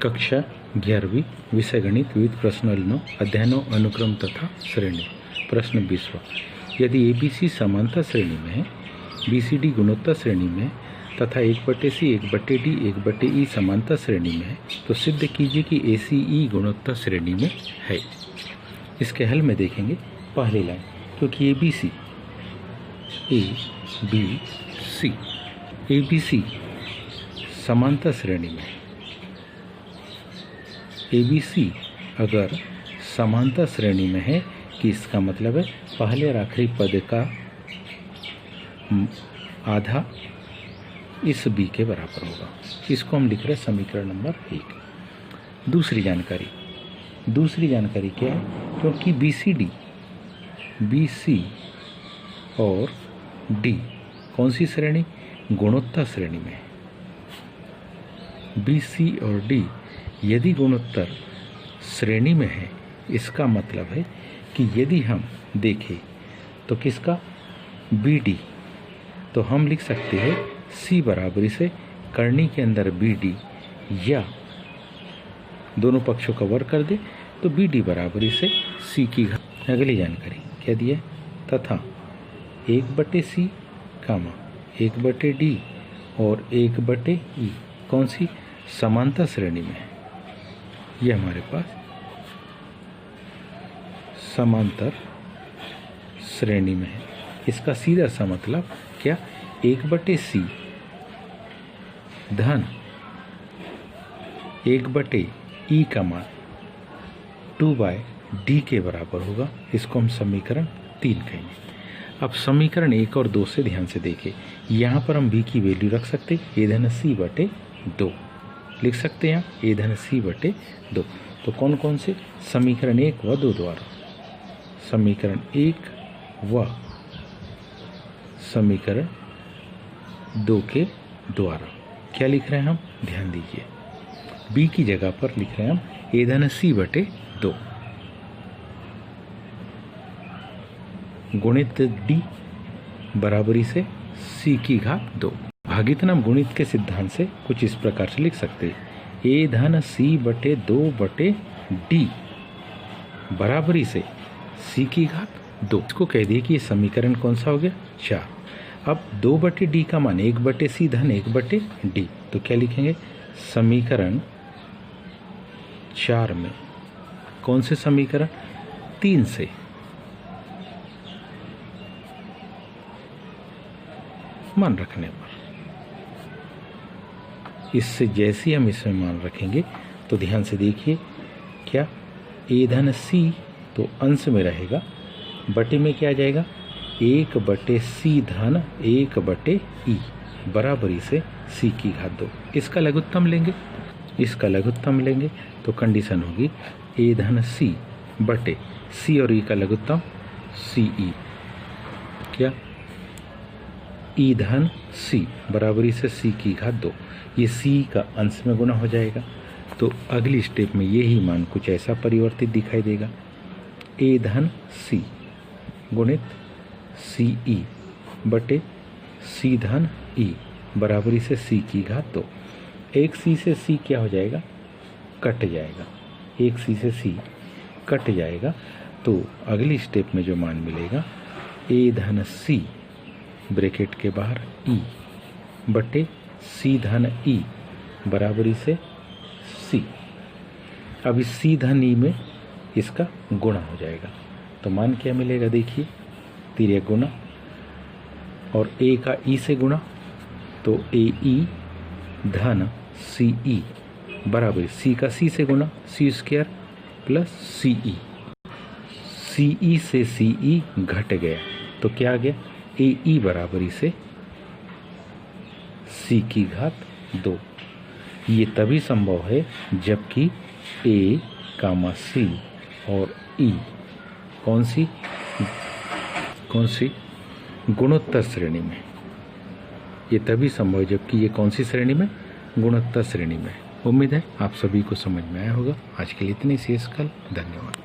कक्षा 11वीं विषय गणित विविध प्रश्नों अध्ययनों अनुक्रम तथा श्रेणी। प्रश्न 20वां, यदि ABC समांतर श्रेणी में है, BCD गुणोत्तर श्रेणी में तथा 1/C 1/D 1/E समांतर श्रेणी में है, तो सिद्ध कीजिए कि ACE गुणोत्तर श्रेणी में है। इसके हल में देखेंगे पहली लाइन, क्योंकि ABC समांतर श्रेणी में, ABC अगर समांतर श्रेणी में है कि इसका मतलब है पहले और आखिरी पद का आधा इस B के बराबर होगा। इसको हम लिख रहे हैं समीकरण नंबर 1। दूसरी जानकारी क्या है, क्योंकि BC और D कौन सी श्रेणी, गुणोत्तर श्रेणी में है। BC और D यदि गुणोत्तर श्रेणी में है, इसका मतलब है कि यदि हम देखें तो किसका, BD, तो हम लिख सकते हैं C बराबरी से करनी के अंदर BD, या दोनों पक्षों का वर्ग कर दे तो BD बराबरी से C की घात। अगली जानकारी क्या दिया, तथा 1/C, 1/D और 1/E कौन सी समांतर श्रेणी में है। ये हमारे पास समांतर श्रेणी में है। इसका सीधा सा मतलब क्या, 1/C धन 1/E का मान 2/D के बराबर होगा। इसको हम समीकरण 3 कहेंगे। अब समीकरण 1 और 2 से ध्यान से देखें, यहाँ पर हम B की वैल्यू रख सकते, A-C/2 लिख सकते हैं, A-C/2। तो कौन कौन से, समीकरण 1 व 2 द्वारा, समीकरण 1 व समीकरण 2 के द्वारा क्या लिख रहे हैं हम, ध्यान दीजिए। B की जगह पर लिख रहे हैं हम A-C/2 गुणित D बराबरी से C की घात 2। भागित नाम गुणित के सिद्धांत से कुछ इस प्रकार से लिख सकते हैं, A-C/2/D बराबरी से C की घात 2। इसको कह दिए कि ये समीकरण कौन सा हो गया, 4। अब 2/D का मान 1/C धन 1/D, तो क्या लिखेंगे, समीकरण 4 में कौन से समीकरण, 3 से मान रखने पर, इससे जैसे हम इसमें मान रखेंगे तो ध्यान से देखिए क्या, A-C तो अंश में रहेगा, बटे में क्या आ जाएगा, 1/C धन 1/E बराबरी से C की घात 2। इसका लघुत्तम लेंगे तो कंडीशन होगी A-C बटे C और E का लघुत्तम CE, क्या, E-C बराबरी से C की घात 2। ये C का अंश में गुना हो जाएगा, तो अगली स्टेप में यही मान कुछ ऐसा परिवर्तित दिखाई देगा, A-C गुणित CE बटे C-E बराबरी से C की घात 2। एक C से C क्या हो जाएगा, कट जाएगा, एक C से C कट जाएगा, तो अगली स्टेप में जो मान मिलेगा A-C ब्रैकेट के बाहर E बटे C-E बराबरी से C। अब इस C-E में इसका गुणा हो जाएगा, तो मान क्या मिलेगा, देखिए, तिर्यक गुना और A का E से गुणा, तो AE धन CE बराबर C का C से गुणा, C² प्लस CE। CE से CE घट गया तो क्या आ गया, AE बराबरी से C की घात 2। ये तभी संभव है जबकि A, C और E कौन सी गुणोत्तर श्रेणी में। ये तभी संभव है जबकि ये कौन सी श्रेणी में, गुणोत्तर श्रेणी में। उम्मीद है आप सभी को समझ में आया होगा। आज के लिए इतनी शेष कल, धन्यवाद।